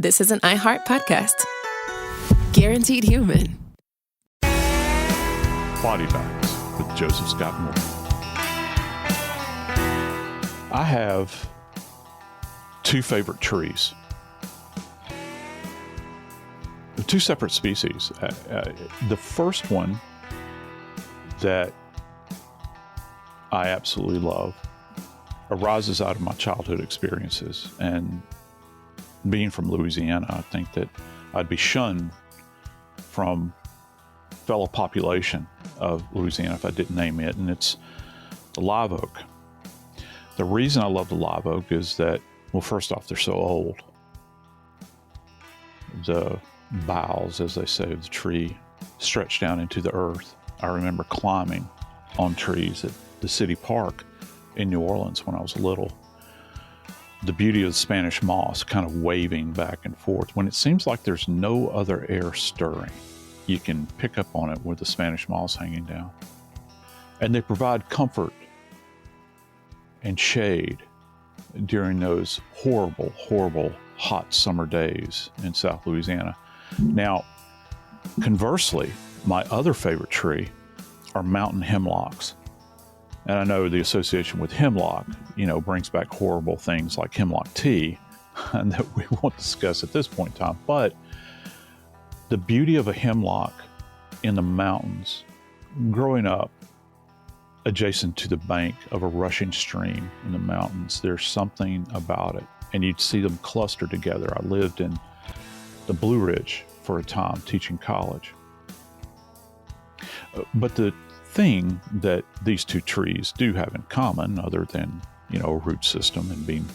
this is an iHeart podcast. Guaranteed human. Body Bags with Joseph Scott Moore. I have two favorite trees. Two separate species. The first one that I absolutely love arises out of my childhood experiences. And being from Louisiana, I think that I'd be shunned from fellow population of Louisiana if I didn't name it, and it's the live oak. The reason I love the live oak is that, well, first off, they're so old. The boughs, as they say, of the tree stretch down into the earth. I remember climbing on trees at the city park in New Orleans when I was little. The beauty of the Spanish moss kind of waving back and forth. When it seems like there's no other air stirring, you can pick up on it with the Spanish moss hanging down. And they provide comfort and shade during those horrible, horrible hot summer days in South Louisiana. Now, conversely, my other favorite tree are mountain hemlocks. And I know the association with hemlock, brings back horrible things like hemlock tea, and that we won't discuss at this point in time. But the beauty of a hemlock in the mountains, growing up adjacent to the bank of a rushing stream in the mountains, there's something about it. And you'd see them cluster together. I lived in the Blue Ridge for a time teaching college. But the thing that these two trees do have in common, other than, a root system and being,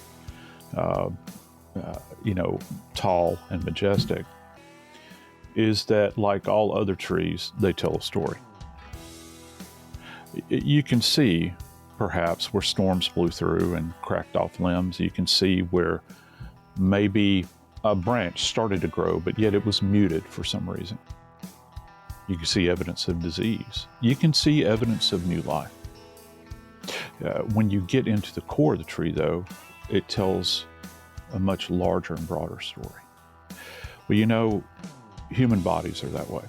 tall and majestic, is that like all other trees, they tell a story. You can see perhaps where storms blew through and cracked off limbs. You can see where maybe a branch started to grow, but yet it was muted for some reason. You can see evidence of disease. You can see evidence of new life. When you get into the core of the tree, though, it tells a much larger and broader story. Well, human bodies are that way.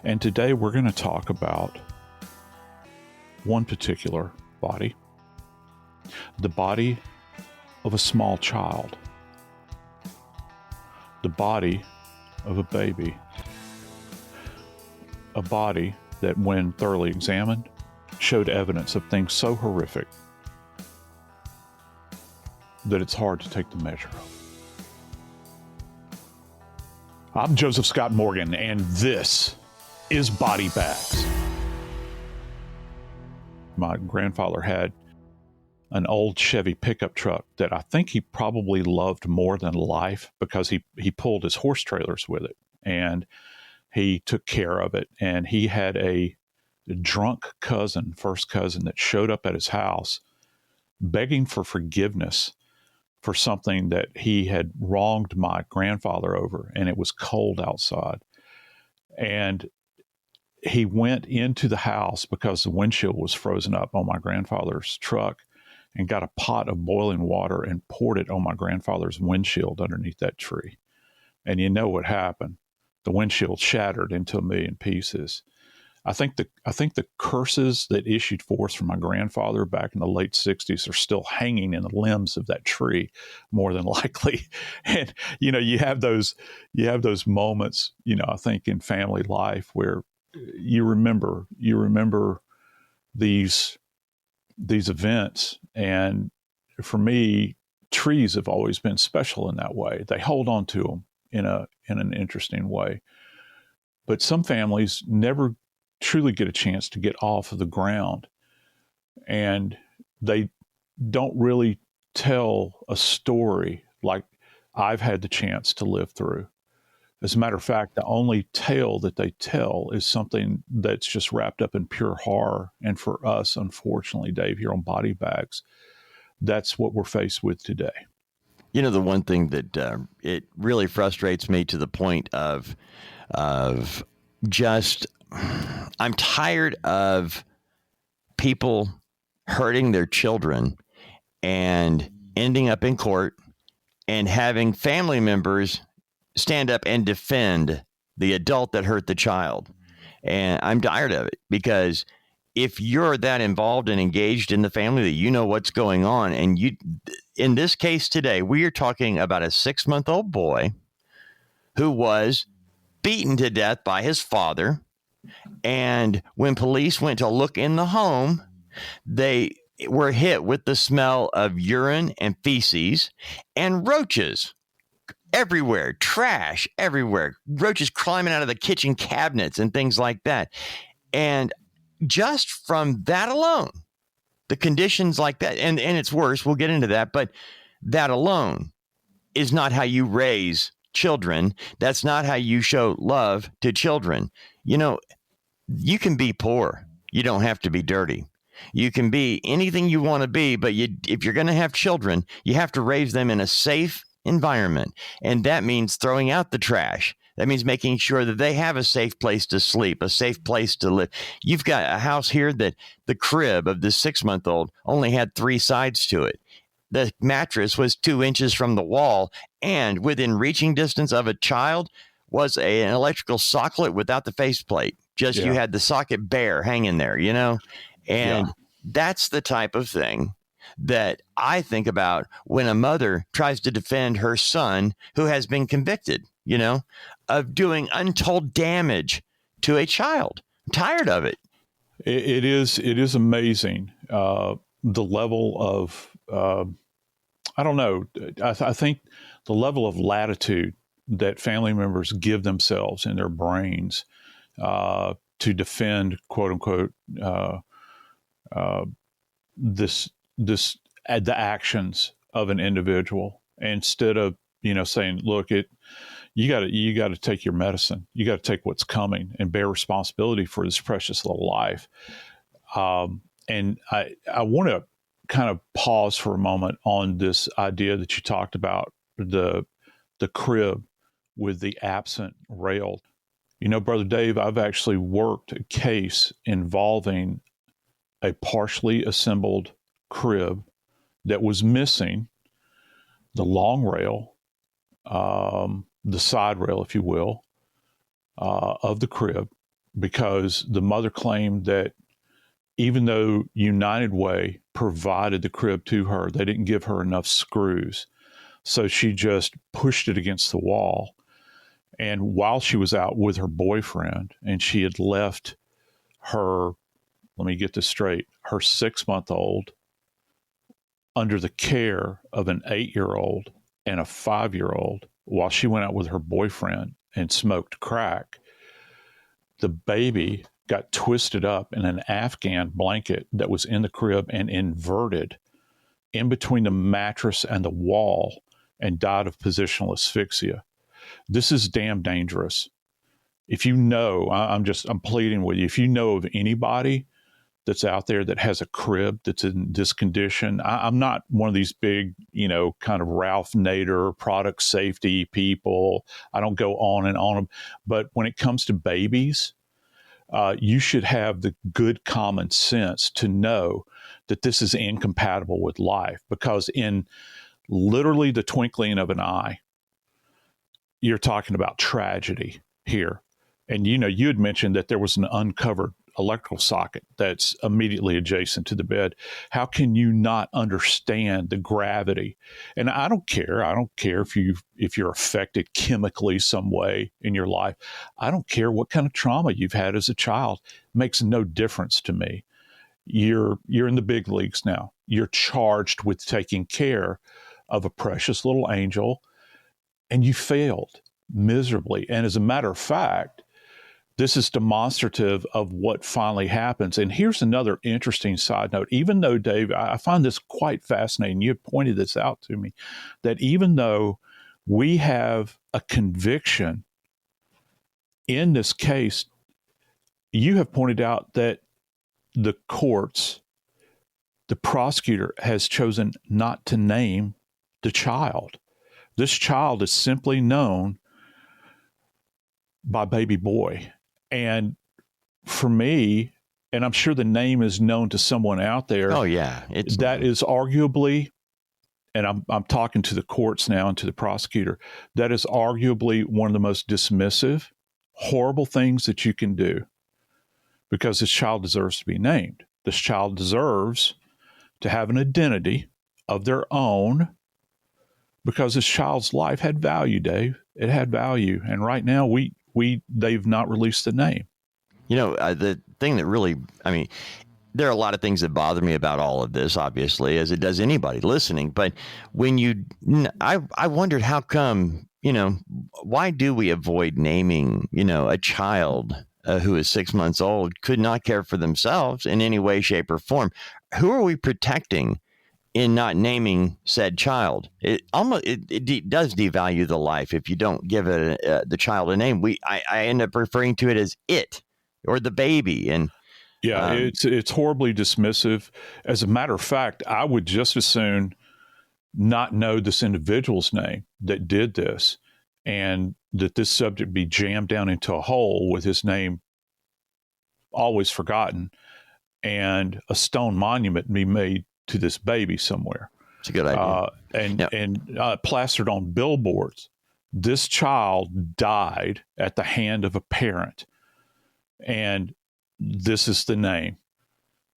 And today we're going to talk about one particular body, the body of a small child, the body of a baby, a body that, when thoroughly examined, showed evidence of things so horrific that it's hard to take the measure of. I'm Joseph Scott Morgan, and this is Body Bags. My grandfather had an old Chevy pickup truck that I think he probably loved more than life, because he pulled his horse trailers with it, and he took care of it. And he had a drunk first cousin, that showed up at his house begging for forgiveness for something that he had wronged my grandfather over, and it was cold outside. And he went into the house because the windshield was frozen up on my grandfather's truck, and got a pot of boiling water and poured it on my grandfather's windshield underneath that tree. And you know what happened? The windshield shattered into a million pieces. I think the curses that issued forth from my grandfather back in the late 60s are still hanging in the limbs of that tree, more than likely. And, you have those moments, I think, in family life where you remember these events. And for me, trees have always been special in that way. They hold on to them in an interesting way. But some families never truly get a chance to get off of the ground, and they don't really tell a story like I've had the chance to live through. As a matter of fact, the only tale that they tell is something that's just wrapped up in pure horror. And for us, unfortunately, Dave, here on Body Bags, that's what we're faced with today. The one thing that it really frustrates me to the point of just, I'm tired of people hurting their children and ending up in court and having family members stand up and defend the adult that hurt the child. And I'm tired of it, because if you're that involved and engaged in the family that you know what's going on, and you, in this case today, we are talking about a 6-month-old boy who was beaten to death by his father. And when police went to look in the home, they were hit with the smell of urine and feces and roaches everywhere, trash everywhere, roaches climbing out of the kitchen cabinets and things like that. And just from that alone, the conditions like that, and it's worse, we'll get into that, but that alone is not how you raise children. That's not how you show love to children. You know, you can be poor. You don't have to be dirty. You can be anything you want to be, but if you're going to have children, you have to raise them in a safe environment. And that means throwing out the trash. That means making sure that they have a safe place to sleep, a safe place to live. You've got a house here that the crib of this 6-month-old only had 3 sides to it. The mattress was 2 inches from the wall, and within reaching distance of a child was an electrical socket without the faceplate. Just you had the socket bare hanging there, you know? And that's the type of thing that I think about when a mother tries to defend her son who has been convicted, you know, of doing untold damage to a child. I'm tired of it. It is amazing the level of I don't know. I think the level of latitude that family members give themselves in their brains to defend, quote unquote, the actions of an individual, instead of, you know, saying, look, you got to take your medicine. You got to take what's coming and bear responsibility for this precious little life. And I want to kind of pause for a moment on this idea that you talked about, the crib with the absent rail. You know, Brother Dave, I've actually worked a case involving a partially assembled crib that was missing the long rail, the side rail, if you will, of the crib, because the mother claimed that even though United Way provided the crib to her, they didn't give her enough screws. So she just pushed it against the wall. And while she was out with her boyfriend, and she had left her, let me get this straight, her 6-month-old under the care of an 8-year-old and a 5-year-old while she went out with her boyfriend and smoked crack, the baby got twisted up in an Afghan blanket that was in the crib and inverted in between the mattress and the wall and died of positional asphyxia. This is damn dangerous. If you know, I'm pleading with you, if you know of anybody that's out there that has a crib that's in this condition, I'm not one of these big, you know, kind of Ralph Nader product safety people. I don't go on and on. But when it comes to babies, you should have the good common sense to know that this is incompatible with life, because in literally the twinkling of an eye, you're talking about tragedy here. And, you know, you had mentioned that there was an uncovered electrical socket that's immediately adjacent to the bed. How can you not understand the gravity? And I don't care if you're affected chemically some way in your life. I don't care what kind of trauma you've had as a child. It makes no difference to me. You're in the big leagues now. You're charged with taking care of a precious little angel, and you failed miserably. And as a matter of fact, this is demonstrative of what finally happens. And here's another interesting side note. Even though, Dave, I find this quite fascinating. You pointed this out to me, that even though we have a conviction in this case, you have pointed out that the courts, the prosecutor has chosen not to name the child. This child is simply known by baby boy. And for me, and I'm sure the name is known to someone out there. Oh, yeah. That is arguably and I'm talking to the courts now and to the prosecutor, that is arguably one of the most dismissive, horrible things that you can do, because this child deserves to be named. This child deserves to have an identity of their own, because this child's life had value, Dave. It had value. And right now they've not released the name. The thing that really, there are a lot of things that bother me about all of this, obviously, as it does anybody listening. But I wondered how come, why do we avoid naming, a child who is 6 months old, could not care for themselves in any way, shape, or form? Who are we protecting in not naming said child? It does devalue the life if you don't give it the child a name. I end up referring to it as it or the baby, and it's horribly dismissive. As a matter of fact, I would just as soon not know this individual's name that did this, and that this subject be jammed down into a hole with his name always forgotten, and a stone monument be made to this baby somewhere. It's a good idea. And plastered on billboards. This child died at the hand of a parent, and this is the name.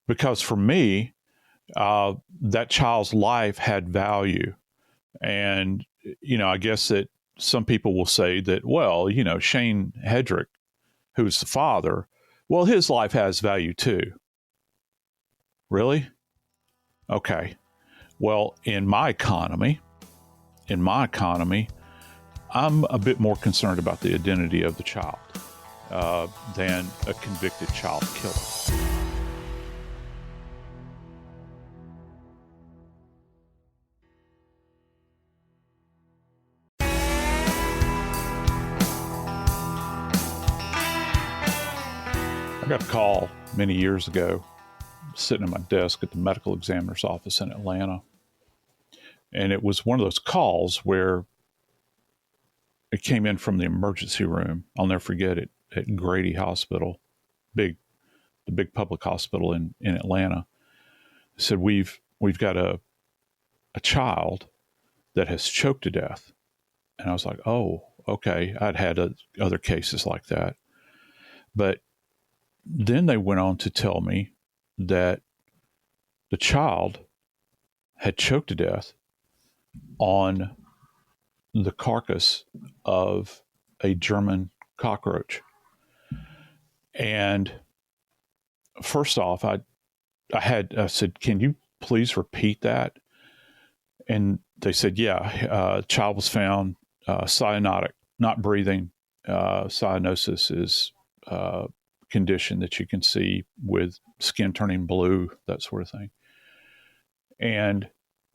Because for me, that child's life had value. And, I guess that some people will say that, well, Shane Hedrick, who's the father, well, his life has value too. Really? Okay. Well, in my economy, I'm a bit more concerned about the identity of the child than a convicted child killer. I got a call many years ago, sitting at my desk at the medical examiner's office in Atlanta. And it was one of those calls where it came in from the emergency room. I'll never forget it, at Grady Hospital, the big public hospital in Atlanta. It said, we've got a child that has choked to death. And I was like, oh, okay. I'd had other cases like that. But then they went on to tell me that the child had choked to death on the carcass of a German cockroach. And first off, I said, can you please repeat that? And they said, yeah, child was found cyanotic, not breathing. Cyanosis is condition that you can see with skin turning blue, that sort of thing. And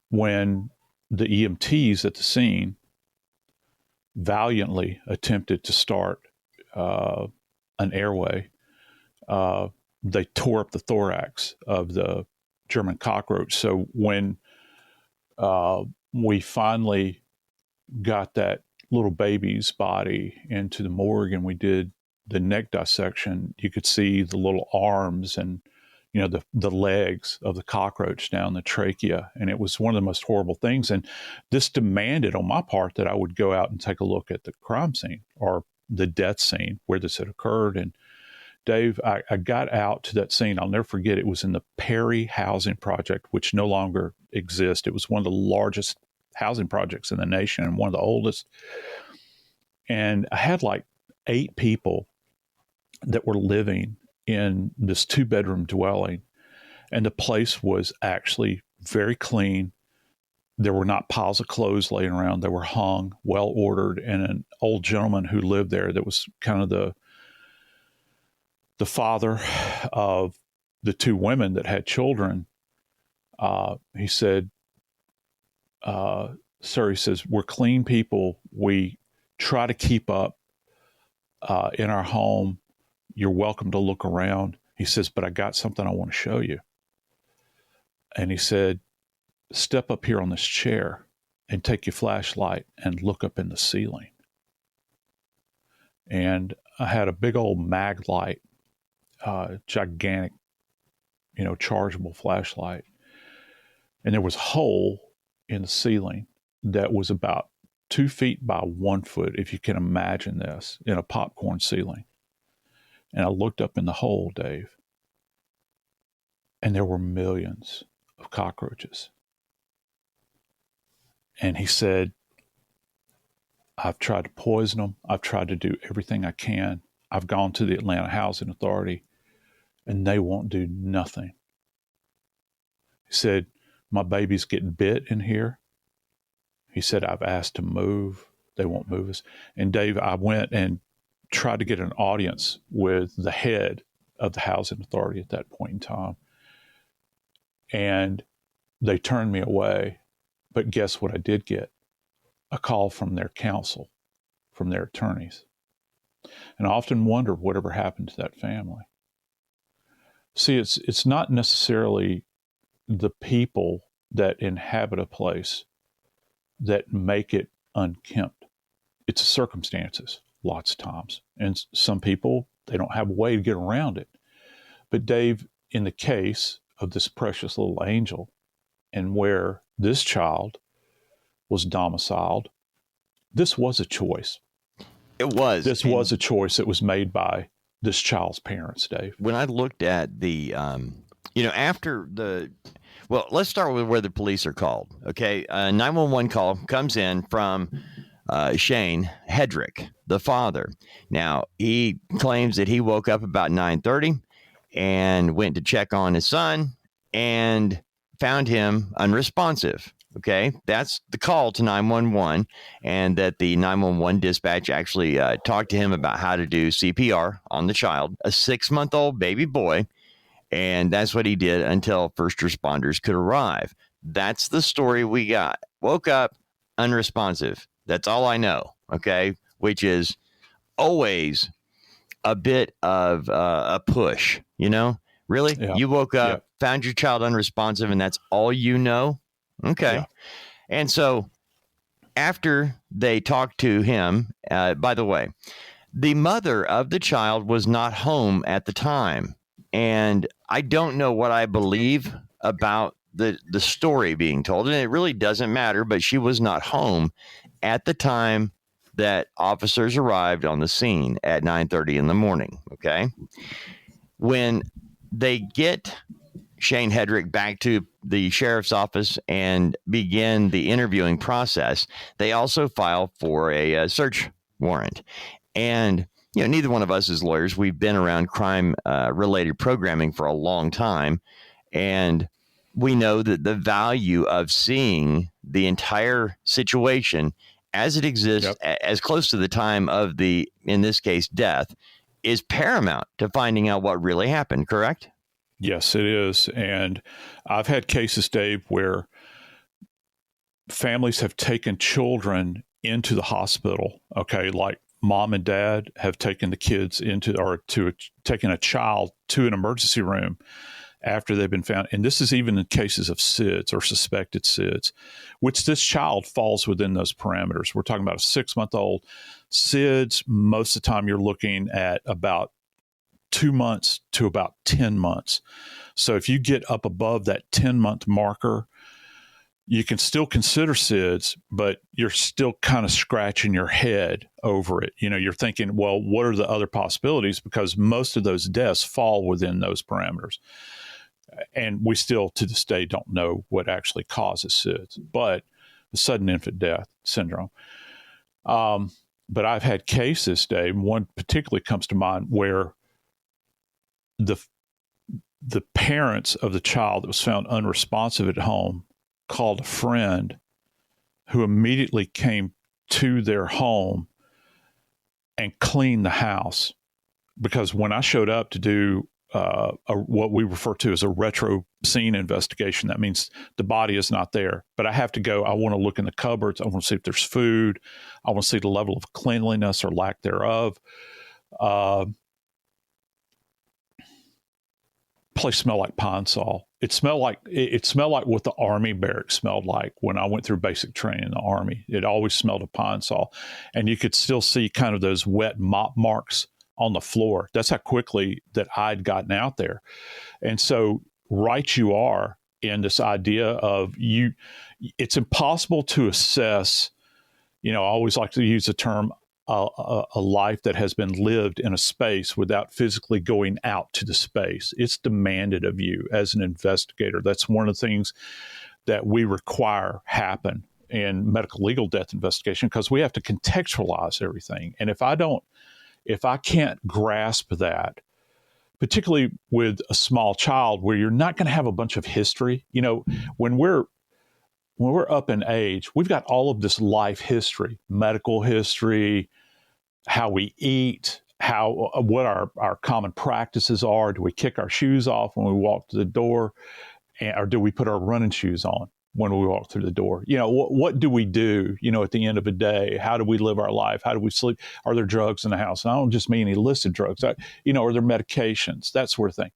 when the EMTs at the scene valiantly attempted to start an airway, they tore up the thorax of the German cockroach. So when we finally got that little baby's body into the morgue and we did the neck dissection, you could see the little arms and, the legs of the cockroach down the trachea. And it was one of the most horrible things. And this demanded on my part that I would go out and take a look at the crime scene or the death scene where this had occurred. And Dave, I got out to that scene. I'll never forget. It was in the Perry Housing Project, which no longer exists. It was one of the largest housing projects in the nation and one of the oldest. And I had like 8 people that were living in this 2-bedroom dwelling. And the place was actually very clean. There were not piles of clothes laying around. They were hung, well ordered. And an old gentleman who lived there that was kind of the father of the 2 women that had children, he said, sir, he says, we're clean people. We try to keep up in our home. You're welcome to look around. He says, but I got something I want to show you. And he said, step up here on this chair and take your flashlight and look up in the ceiling. And I had a big old mag light, gigantic, chargeable flashlight. And there was a hole in the ceiling that was about 2 feet by 1 foot, if you can imagine this, in a popcorn ceiling. And I looked up in the hole, Dave, and there were millions of cockroaches. And he said, I've tried to poison them. I've tried to do everything I can. I've gone to the Atlanta Housing Authority, and they won't do nothing. He said, my baby's getting bit in here. He said, I've asked to move. They won't move us. And Dave, I went and tried to get an audience with the head of the Housing Authority at that point in time. And they turned me away. But guess what I did get? A call from their counsel, from their attorneys. And I often wonder whatever happened to that family. See, it's not necessarily the people that inhabit a place that make it unkempt. It's the circumstances, lots of times. And some people, they don't have a way to get around it. But Dave, in the case of this precious little angel, and where this child was domiciled, this was a choice. It was. This was a choice that was made by this child's parents, Dave. When I looked at the, after the, well, let's start with where the police are called. Okay. 911 call comes in from Shane Hedrick, the father. Now, he claims that he woke up about 9:30 and went to check on his son and found him unresponsive. Okay, that's the call to 911, and that the 911 dispatch actually talked to him about how to do CPR on the child, a 6-month-old baby boy, and that's what he did until first responders could arrive. That's the story we got. Woke up unresponsive. That's all I know, okay, which is always a bit of a push, Really? Yeah. You woke up, found your child unresponsive, and that's all you know? Okay. Yeah. And so after they talked to him, by the way, the mother of the child was not home at the time. And I don't know what I believe about the story being told. And it really doesn't matter, but she was not home at the time that officers arrived on the scene at 9:30 in the morning. Okay. When they get Shane Hedrick back to the sheriff's office and begin the interviewing process, they also file for a search warrant. And, neither one of us as lawyers, we've been around crime related programming for a long time. And we know that the value of seeing the entire situation as it exists, as close to the time of the, in this case, death, is paramount to finding out what really happened, correct? Yes, it is. And I've had cases, Dave, where families have taken children into the hospital, okay, like mom and dad have taken the kids taken a child to an emergency room after they've been found. And this is even in cases of SIDS or suspected SIDS, which this child falls within those parameters. We're talking about a 6-month-old. SIDS, most of the time you're looking at about 2 months to about 10 months. So if you get up above that 10-month marker, you can still consider SIDS, but you're still kind of scratching your head over it. You're thinking, well, what are the other possibilities? Because most of those deaths fall within those parameters. And we still, to this day, don't know what actually causes SIDS, but the sudden infant death syndrome. But I've had cases, Dave, one particularly comes to mind where the parents of the child that was found unresponsive at home called a friend who immediately came to their home and cleaned the house. Because when I showed up to do what we refer to as a retro scene investigation, that means the body is not there. But I have to go, I want to look in the cupboards. I want to see if there's food. I want to see the level of cleanliness or lack thereof. Place smelled like pine sol. It smelled like what the Army barracks smelled like when I went through basic training in the Army. It always smelled of pine sol, and you could still see kind of those wet mop marks on the floor. That's how quickly that I'd gotten out there. And so right you are in this idea of it's impossible to assess. I always like to use the term a life that has been lived in a space without physically going out to the space. It's demanded of you as an investigator. That's one of the things that we require happen in medical legal death investigation, because we have to contextualize everything. And if I can't grasp that, particularly with a small child where you're not going to have a bunch of history, when we're up in age, we've got all of this life history, medical history, how we eat, what our common practices are. Do we kick our shoes off when we walk to the door, or do we put our running shoes on when we walk through the door? What do we do, at the end of the day? How do we live our life? How do we sleep? Are there drugs in the house? And I don't just mean illicit drugs. Are there medications? That sort of thing.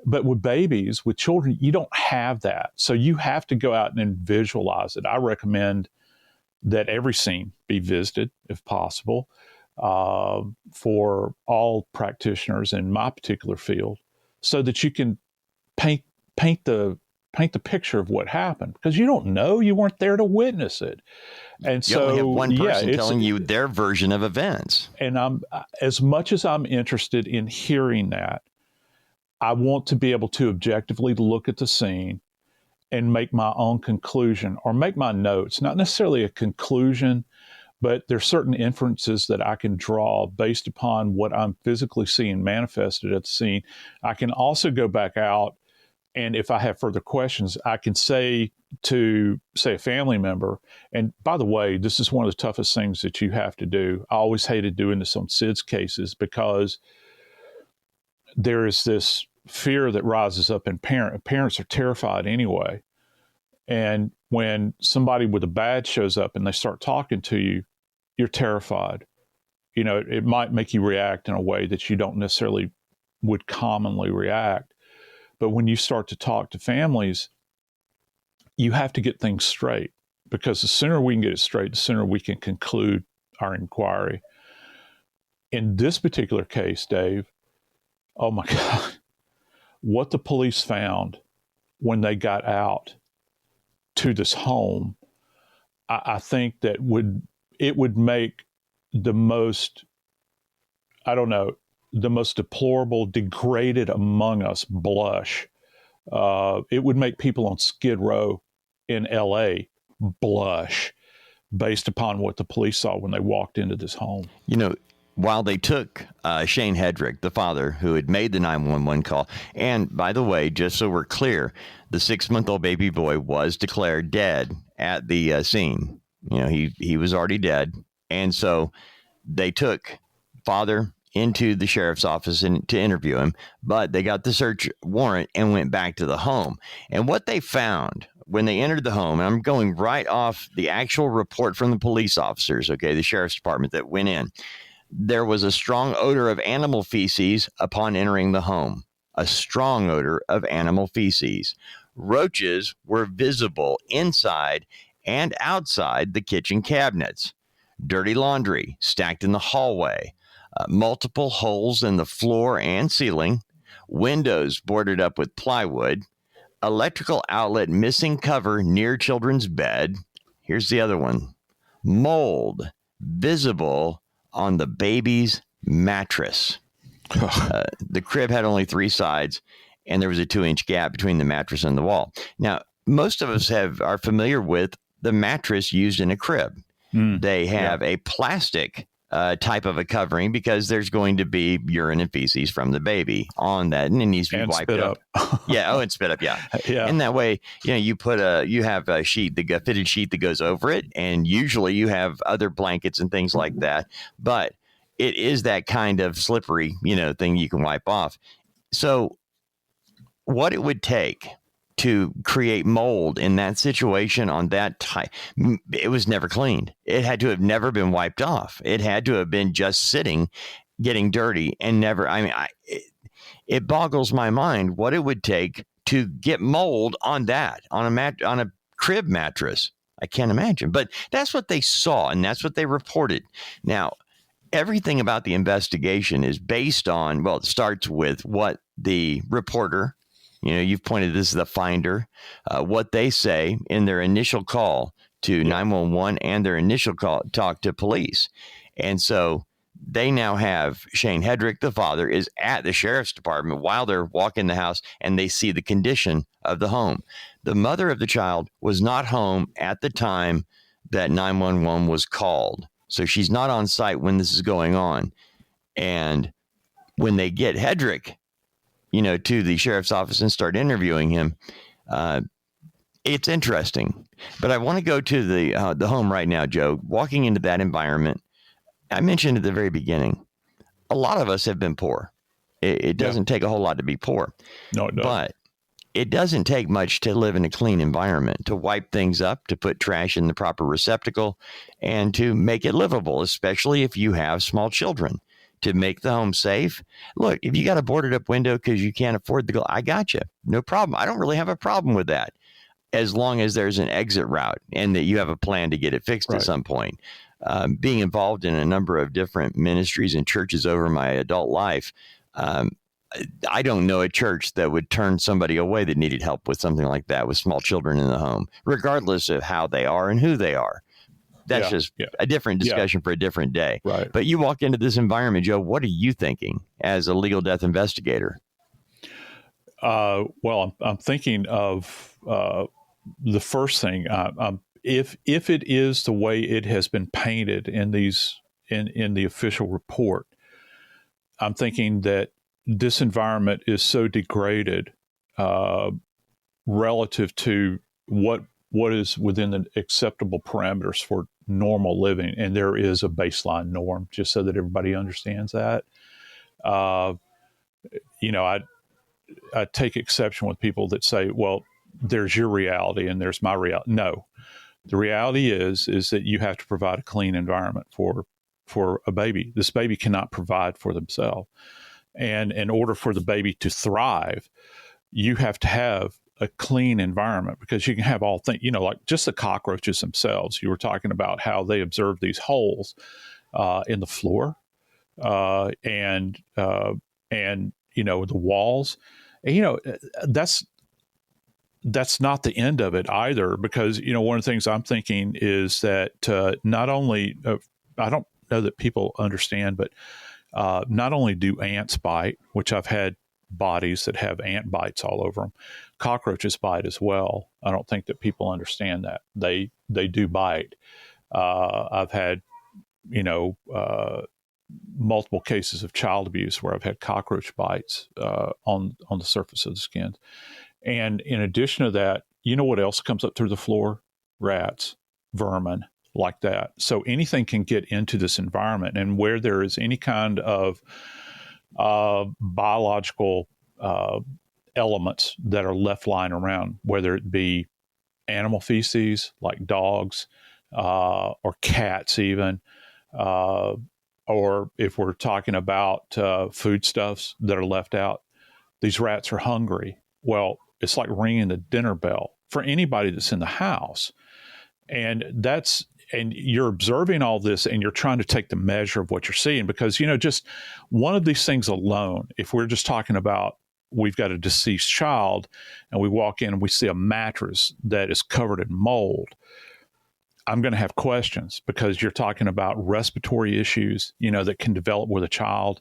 But with babies, with children, you don't have that. So you have to go out and visualize it. I recommend that every scene be visited, if possible, for all practitioners in my particular field, so that you can paint the picture of what happened, because you don't know, you weren't there to witness it. And you so only have one person telling you their version of events. And as much as I'm interested in hearing that, I want to be able to objectively look at the scene and make my own conclusion, or make my notes, not necessarily a conclusion, but there's certain inferences that I can draw based upon what I'm physically seeing manifested at the scene. I can also go back out, and if I have further questions, I can say to, a family member, and by the way, this is one of the toughest things that you have to do. I always hated doing this on SIDS cases, because there is this fear that rises up in parents are terrified anyway. And when somebody with a badge shows up and they start talking to you, you're terrified. It might make you react in a way that you don't necessarily would commonly react. But when you start to talk to families, you have to get things straight, because the sooner we can get it straight, the sooner we can conclude our inquiry. In this particular case, Dave, oh my God, what the police found when they got out to this home, I think that it would make the most deplorable, degraded among us blush. It would make people on Skid Row in LA blush, based upon what the police saw when they walked into this home. While they took Shane Hedrick, the father who had made the 911 call, and by the way, just so we're clear, the 6-month-old baby boy was declared dead at the scene. He was already dead. And so they took father into the sheriff's office to interview him, but they got the search warrant and went back to the home. And what they found when they entered the home, and I'm going right off the actual report from the police officers, the sheriff's department that went in, there was a strong odor of animal feces upon entering the home. A strong odor of animal feces. Roaches were visible inside and outside the kitchen cabinets. Dirty laundry stacked in the hallway. Multiple holes in the floor and ceiling. Windows boarded up with plywood. Electrical outlet missing cover near children's bed. Here's the other one. Mold visible on the baby's mattress. The crib had only 3 sides, and there was a 2-inch gap between the mattress and the wall. Now, most of us are familiar with the mattress used in a crib. They have a plastic type of a covering, because there's going to be urine and feces from the baby on that, and it needs to be wiped up. And spit up. Yeah. And that way, you have a sheet, a fitted sheet that goes over it, and usually you have other blankets and things like that. But it is that kind of slippery, thing you can wipe off. So what it would take to create mold in that situation on that type, it was never cleaned. It had to have never been wiped off. It had to have been just sitting, getting dirty, and never. It boggles my mind what it would take to get mold on a crib mattress. I can't imagine, but that's what they saw, and that's what they reported. Now, everything about the investigation is based on, it starts with what the reporter You've pointed this is the finder, what they say in their initial call to 911 and their initial talk to police. And so they now have Shane Hedrick, the father, is at the sheriff's department while they're walking the house, and they see the condition of the home. The mother of the child was not home at the time that 911 was called. So she's not on site when this is going on. And when they get Hedrick, to the sheriff's office and start interviewing him, it's interesting. But I want to go to the home right now, Joe. Walking into that environment, I mentioned at the very beginning, a lot of us have been poor. It doesn't take a whole lot to be poor. No, it doesn't. But it doesn't take much to live in a clean environment, to wipe things up, to put trash in the proper receptacle, and to make it livable, especially if you have small children, to make the home safe. Look, if you got a boarded up window because you can't afford the I got you. No problem. I don't really have a problem with that, as long as there's an exit route and that you have a plan to get it fixed at some point. Being involved in a number of different ministries and churches over my adult life, I don't know a church that would turn somebody away that needed help with something like that, with small children in the home, regardless of how they are and who they are. That's just a different discussion for a different day. Right. But you walk into this environment, Joe, what are you thinking as a legal death investigator? Well, I'm thinking of the first thing. If it is the way it has been painted in the official report, I'm thinking that this environment is so degraded relative to what is within the acceptable parameters for normal living, and there is a baseline norm, just so that everybody understands that. I take exception with people that say, well, there's your reality and there's my reality. No, the reality is that you have to provide a clean environment for a baby. This baby cannot provide for themselves. And in order for the baby to thrive, you have to have a clean environment, because you can have all things, like just the cockroaches themselves. You were talking about how they observe these holes in the floor and the walls. And, that's not the end of it either, because, one of the things I'm thinking is that not only, I don't know that people understand, but not only do ants bite, which I've had bodies that have ant bites all over them, cockroaches bite as well. I don't think that people understand that. They do bite. I've had, multiple cases of child abuse where I've had cockroach bites on the surface of the skin. And in addition to that, what else comes up through the floor? Rats, vermin, like that. So anything can get into this environment. And where there is any kind of biological elements that are left lying around, whether it be animal feces like dogs or cats even, or if we're talking about foodstuffs that are left out, these rats are hungry. Well, it's like ringing the dinner bell for anybody that's in the house. And you're observing all this and you're trying to take the measure of what you're seeing, because, just one of these things alone, if we're just talking about, we've got a deceased child and we walk in and we see a mattress that is covered in mold, I'm going to have questions, because you're talking about respiratory issues, that can develop with a child.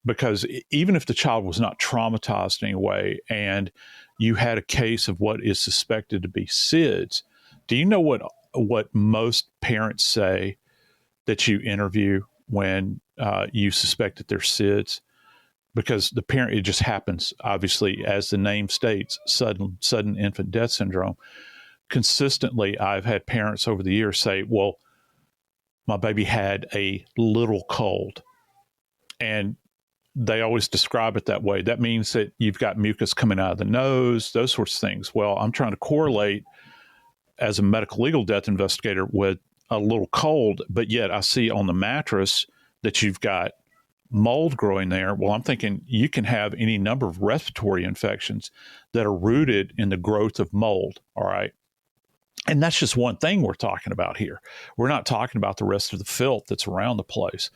Because even if the child was not traumatized in any way and you had a case of what is suspected to be SIDS, do you know what most parents say that you interview when you suspect that they're SIDS? Because the parent, it just happens, obviously, as the name states, sudden infant death syndrome. Consistently, I've had parents over the years say, well, my baby had a little cold. And they always describe it that way. That means that you've got mucus coming out of the nose, those sorts of things. Well, I'm trying to correlate as a medical legal death investigator with a little cold, but yet I see on the mattress that you've got mold growing there. Well, I'm thinking you can have any number of respiratory infections that are rooted in the growth of mold. All right. And that's just one thing we're talking about here. We're not talking about the rest of the filth that's around the place.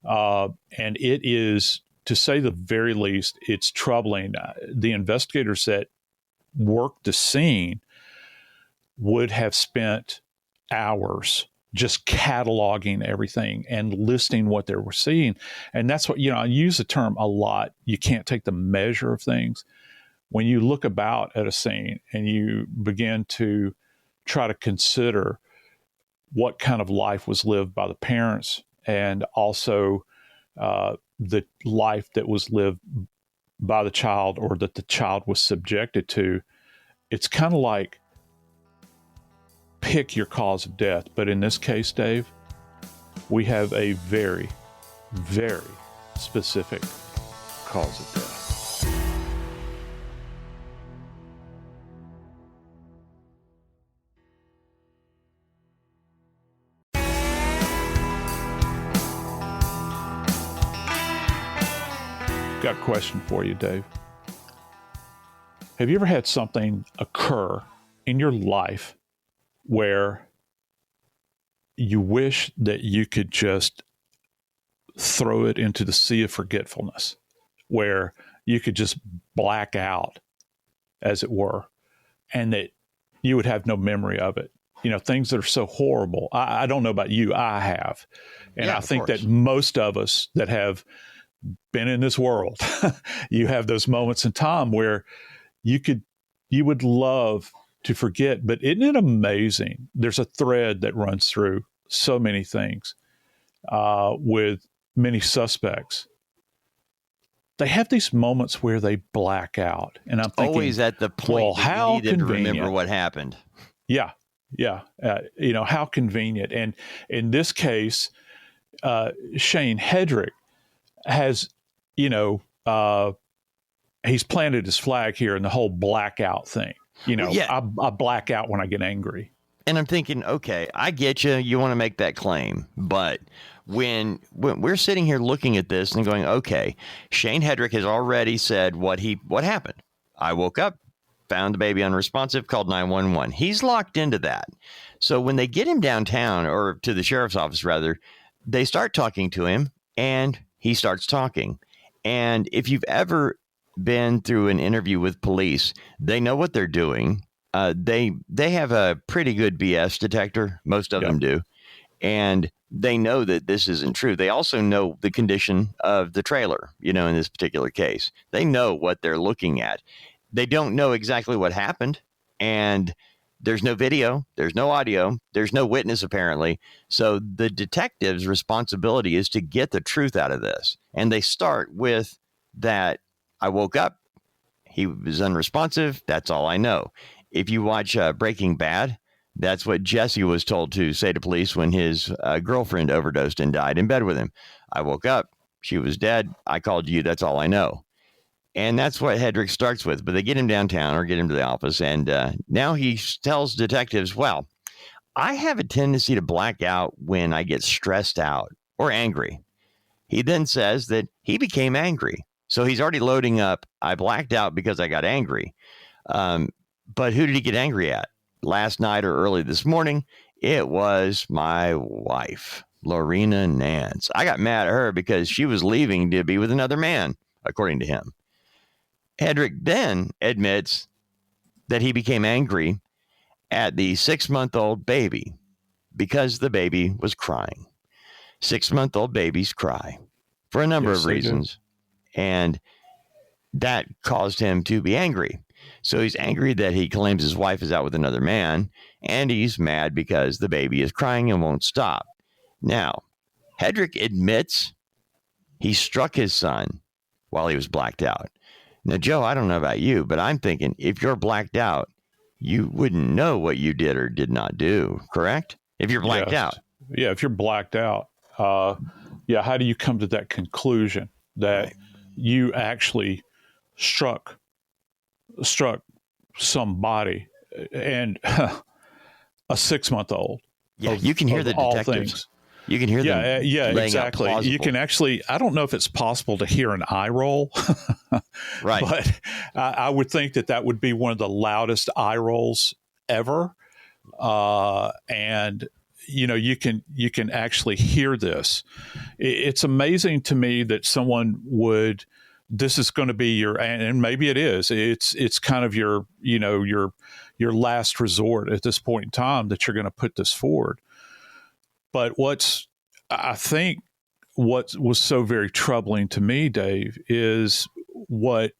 And it is, to say the very least, it's troubling. The investigators that worked the scene would have spent hours just cataloging everything and listing what they were seeing. And that's what, I use the term a lot. You can't take the measure of things. When you look about at a scene and you begin to try to consider what kind of life was lived by the parents and also the life that was lived by the child or that the child was subjected to, it's kind of like pick your cause of death. But in this case, Dave, we have a very, very specific cause of death. Got a question for you, Dave. Have you ever had something occur in your life where you wish that you could just throw it into the sea of forgetfulness, where you could just black out, as it were, and that you would have no memory of it? Things that are so horrible. I don't know about you. I have. And I think that most of us that have been in this world, you have those moments in time where you would love to forget. But isn't it amazing? There's a thread that runs through so many things with many suspects. They have these moments where they black out. And I'm thinking, always at the point how you needed to convenient. remember what happened. Yeah. How convenient. And in this case, Shane Hedrick has, he's planted his flag here in the whole blackout thing. I black out when I get angry. And I'm thinking, okay, I get you. You want to make that claim. But when we're sitting here looking at this and going, okay, Shane Hedrick has already said what happened. I woke up, found the baby unresponsive, called 911. He's locked into that. So when they get him downtown, or to the sheriff's office rather, they start talking to him and he starts talking. And if you've ever been through an interview with police, they know what they're doing. They have a pretty good BS detector. Most of them do. And they know that this isn't true. They also know the condition of the trailer, in this particular case. They know what they're looking at. They don't know exactly what happened. And there's no video, there's no audio, there's no witness apparently. So the detective's responsibility is to get the truth out of this. And they start with that, I woke up, he was unresponsive, that's all I know. If you watch Breaking Bad, that's what Jesse was told to say to police when his girlfriend overdosed and died in bed with him. I woke up, she was dead, I called you, that's all I know. And that's what Hedrick starts with. But they get him downtown or get him to the office. And now he tells detectives, well, I have a tendency to black out when I get stressed out or angry. He then says that he became angry. So he's already loading up. I blacked out because I got angry. But who did he get angry at? Last night or early this morning, it was my wife, Lorena Nance. I got mad at her because she was leaving to be with another man, according to him. Hedrick then admits that he became angry at the 6-month-old baby because the baby was crying. 6-month-old babies cry for a number of reasons. And that caused him to be angry. So he's angry that he claims his wife is out with another man, and he's mad because the baby is crying and won't stop. Now, Hedrick admits he struck his son while he was blacked out. Now, Joe, I don't know about you, but I'm thinking if you're blacked out, you wouldn't know what you did or did not do, correct? If you're blacked out. Yeah, if you're blacked out. How do you come to that conclusion that you actually struck somebody and a 6-month-old? Yeah, you can hear the detectives. You can hear them. Exactly. You can actually, I don't know if it's possible to hear an eye roll. Right. But I would think that would be one of the loudest eye rolls ever. And, you can actually hear this. It's amazing to me that someone would, this is going to be your, and maybe it is, it's kind of your last resort at this point in time that you're going to put this forward. But I think what was so very troubling to me, Dave, is what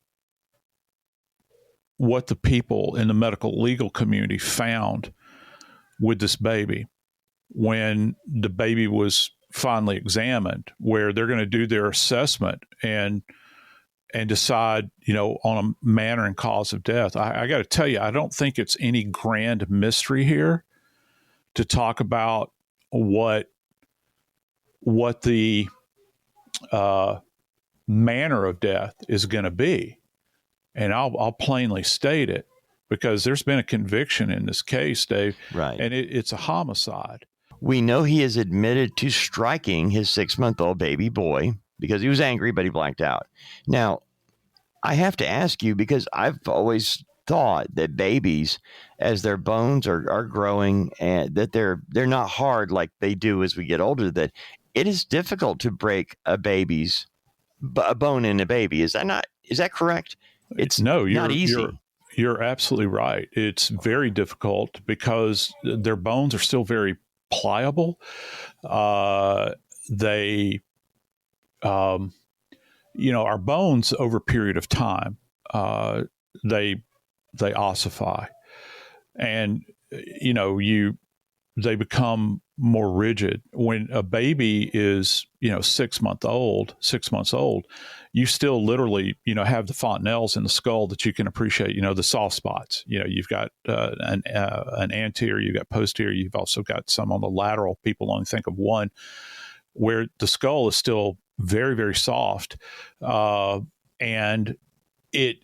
the people in the medical legal community found with this baby when the baby was finally examined, where they're going to do their assessment and decide, on a manner and cause of death. I got to tell you, I don't think it's any grand mystery here to talk about what the manner of death is going to be. And I'll plainly state it, because there's been a conviction in this case, Dave. Right. And it's a homicide. We know he is admitted to striking his 6-month-old baby boy because he was angry, but he blanked out. Now, I have to ask you, because I've always thought that babies, as their bones are growing, and that they're not hard like they do as we get older, that it is difficult to break a bone in a baby. Is that correct? It's not easy. You're absolutely right. It's very difficult because their bones are still very pliable. Our bones over a period of time, they ossify, and they become more rigid. When a baby is 6 months old, you still literally have the fontanelles in the skull that you can appreciate. The soft spots. You've got an anterior, you've got posterior, you've also got some on the lateral. People only think of one, where the skull is still very, very soft, and it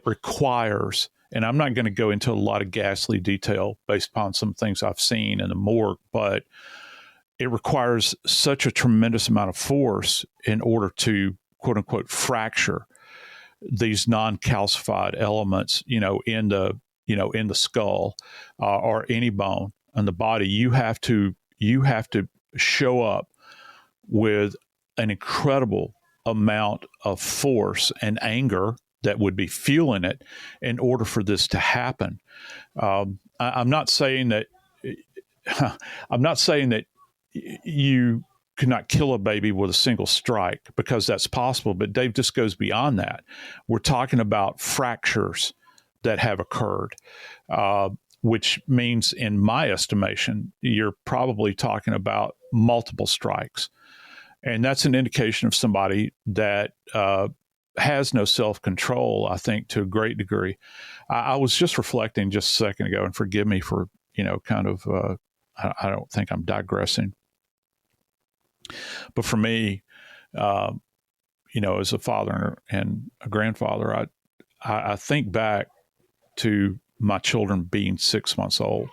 requires. And I'm not going to go into a lot of ghastly detail based upon some things I've seen in the morgue, but it requires such a tremendous amount of force in order to, quote unquote, fracture these non-calcified elements, in the skull or any bone in the body. You have to show up with an incredible amount of force and anger that would be fueling it in order for this to happen. I'm not saying that you could not kill a baby with a single strike, because that's possible. But Dave, this goes beyond that. We're talking about fractures that have occurred, which means, in my estimation, you're probably talking about multiple strikes. And that's an indication of somebody that has no self-control, I think, to a great degree. I was just reflecting just a second ago, and forgive me for, I don't think I'm digressing. But for me, as a father and a grandfather, I think back to my children being 6 months old,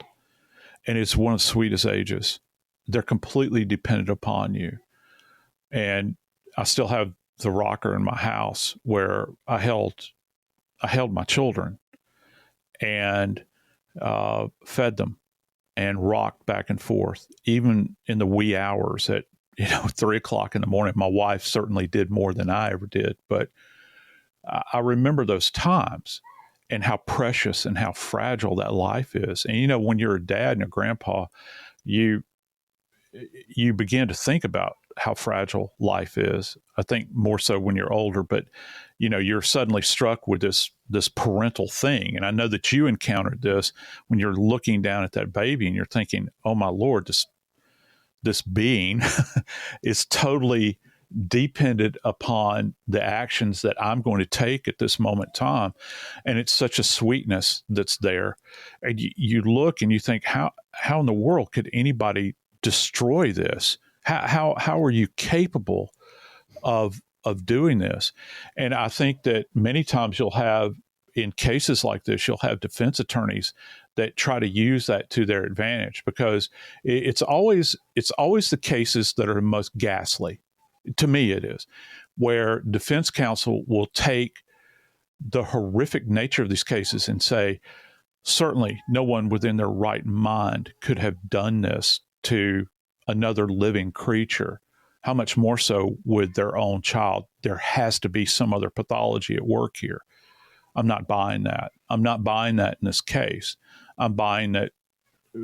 and it's one of the sweetest ages. They're completely dependent upon you. And I still have the rocker in my house where I held my children and fed them and rocked back and forth, even in the wee hours at 3:00 in the morning. My wife certainly did more than I ever did, but I remember those times and how precious and how fragile that life is. And when you're a dad and a grandpa, you begin to think about how fragile life is. I think more so when you're older, but you're suddenly struck with this parental thing. And I know that you encountered this when you're looking down at that baby and you're thinking, oh my Lord, this being is totally dependent upon the actions that I'm going to take at this moment in time. And it's such a sweetness that's there. And you look and you think, how in the world could anybody destroy this? How are you capable of doing this? And I think that many times you'll have, in cases like this, you'll have defense attorneys that try to use that to their advantage, because it's always the cases that are the most ghastly. To me, it is, where defense counsel will take the horrific nature of these cases and say, certainly no one within their right mind could have done this to another living creature, how much more so with their own child? There has to be some other pathology at work here. I'm not buying that. I'm not buying that in this case. I'm buying that,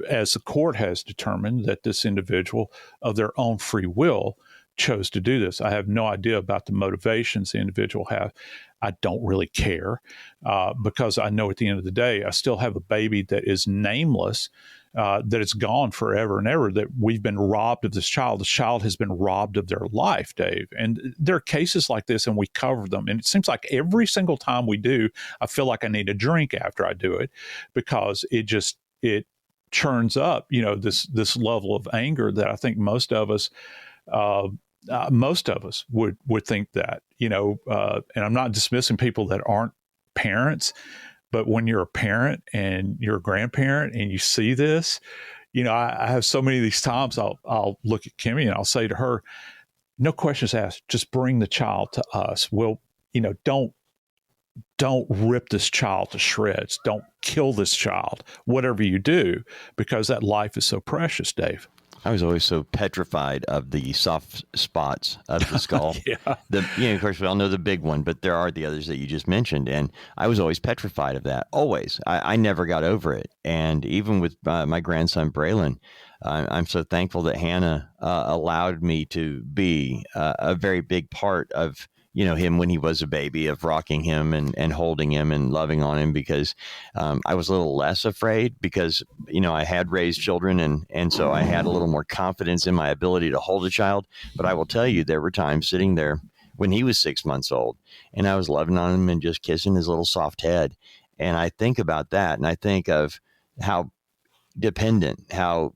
as the court has determined, that this individual of their own free will chose to do this. I have no idea about the motivations the individual have. I don't really care because I know at the end of the day, I still have a baby that is nameless, that it's gone forever and ever, that we've been robbed of this child. The child has been robbed of their life, Dave. And there are cases like this, and we cover them. And it seems like every single time we do, I feel like I need a drink after I do it, because it churns up, this level of anger that I think most of us would think that, and I'm not dismissing people that aren't parents, but when you're a parent and you're a grandparent and you see this, I have so many of these times I'll look at Kimmy and I'll say to her, no questions asked, just bring the child to us. Well, don't rip this child to shreds. Don't kill this child, whatever you do, because that life is so precious, Dave. I was always so petrified of the soft spots of the skull. Of course, we all know the big one, but there are the others that you just mentioned. And I was always petrified of that. Always. I never got over it. And even with my grandson, Braylon, I'm so thankful that Hannah allowed me to be a very big part of him when he was a baby, of rocking him and holding him and loving on him, because I was a little less afraid because, I had raised children and so I had a little more confidence in my ability to hold a child. But I will tell you, there were times sitting there when he was 6 months old and I was loving on him and just kissing his little soft head. And I think about that and I think of how dependent, how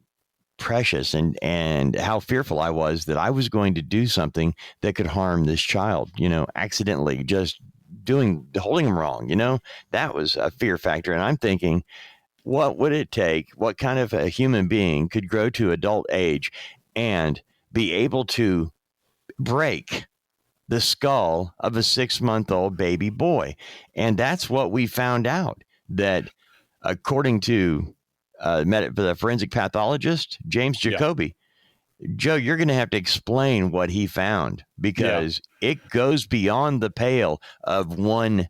precious and how fearful I was that I was going to do something that could harm this child, accidentally just holding him wrong. That was a fear factor. And I'm thinking, what would it take? What kind of a human being could grow to adult age and be able to break the skull of a 6-month-old baby boy? And that's what we found out, that according to the forensic pathologist, James Jacoby. Joe, you're going to have to explain what he found, because it goes beyond the pale of one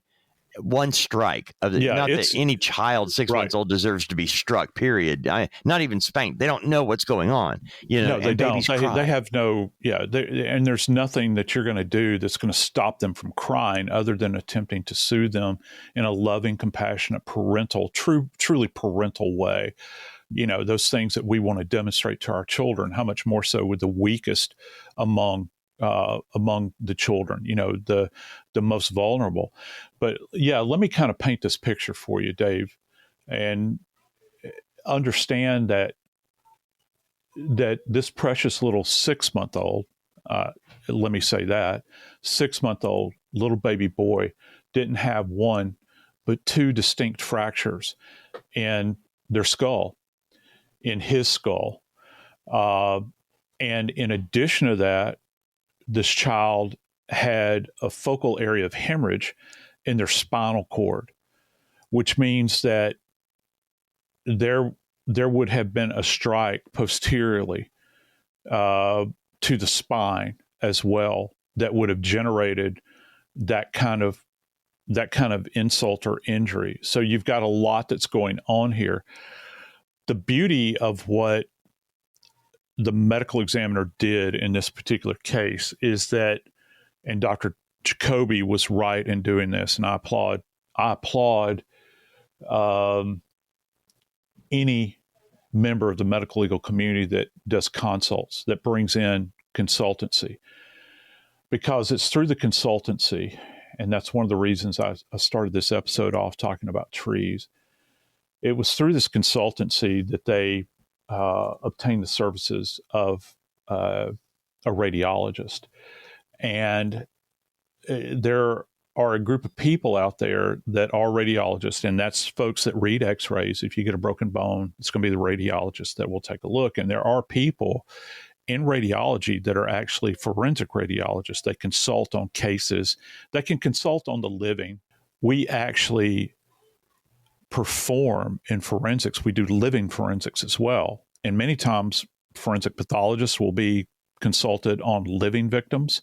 strike. Not that any child 6 months old deserves to be struck, period. Not even spanked. They don't know what's going on. No, they don't. They have no, and there's nothing that you're going to do that's going to stop them from crying other than attempting to soothe them in a loving, compassionate, truly parental way. Those things that we want to demonstrate to our children, how much more so with the weakest among the children, the most vulnerable. But let me kind of paint this picture for you, Dave, and understand that this precious little 6-month-old, let me say that, 6-month-old little baby boy didn't have one, but two distinct fractures in their skull, in his skull. And in addition to that, this child had a focal area of hemorrhage in their spinal cord, which means that there would have been a strike posteriorly to the spine as well that would have generated that kind of insult or injury. So you've got a lot that's going on here. The beauty of what the medical examiner did in this particular case is that, and Dr. Jacoby was right in doing this, and I applaud any member of the medical legal community that does consults, that brings in consultancy, because it's through the consultancy, and that's one of the reasons I started this episode off talking about trees. It was through this consultancy that they obtained the services of a radiologist. And there are a group of people out there that are radiologists, and that's folks that read x-rays. If you get a broken bone, it's going to be the radiologist that will take a look. And there are people in radiology that are actually forensic radiologists. They consult on cases. They can consult on the living. We actually perform in forensics. We do living forensics as well. And many times forensic pathologists will be consulted on living victims.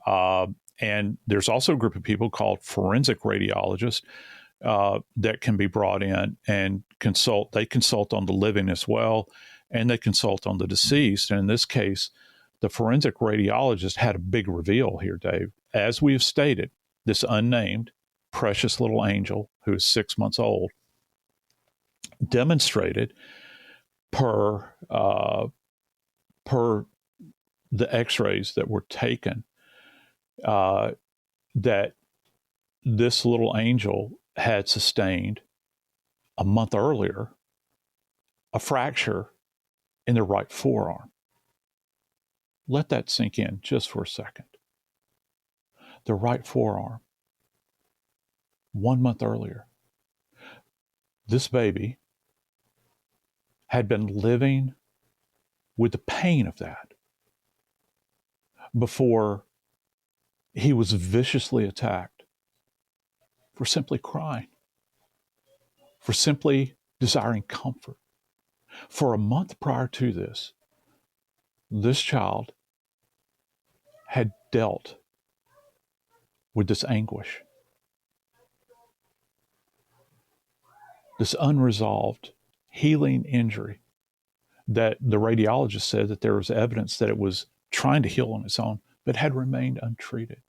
And there's also a group of people called forensic radiologists that can be brought in and consult. They consult on the living as well, and they consult on the deceased. And in this case, the forensic radiologist had a big reveal here, Dave. As we have stated, this unnamed, precious little angel who is 6 months old demonstrated per the x-rays that were taken that this little angel had sustained a month earlier a fracture in the right forearm. Let that sink in just for a second. The right forearm, 1 month earlier. This baby had been living with the pain of that before he was viciously attacked for simply crying, for simply desiring comfort. For a month prior to this child had dealt with this anguish, this unresolved healing injury that the radiologist said that there was evidence that it was trying to heal on its own, but had remained untreated.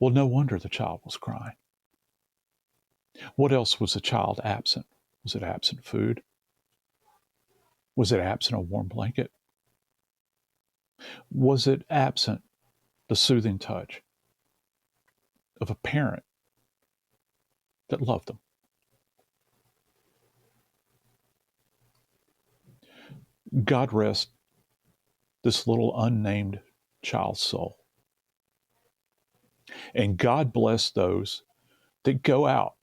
Well, no wonder the child was crying. What else was the child absent? Was it absent food? Was it absent a warm blanket? Was it absent the soothing touch of a parent that loved them? God rest this little unnamed child's soul. And God bless those that go out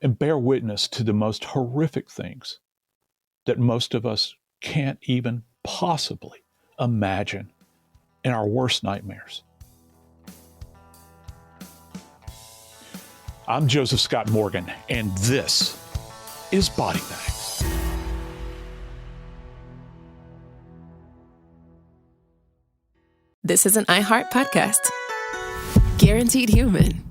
and bear witness to the most horrific things that most of us can't even possibly imagine in our worst nightmares. I'm Joseph Scott Morgan, and this is Body Bags. This is an iHeart podcast. Guaranteed Human.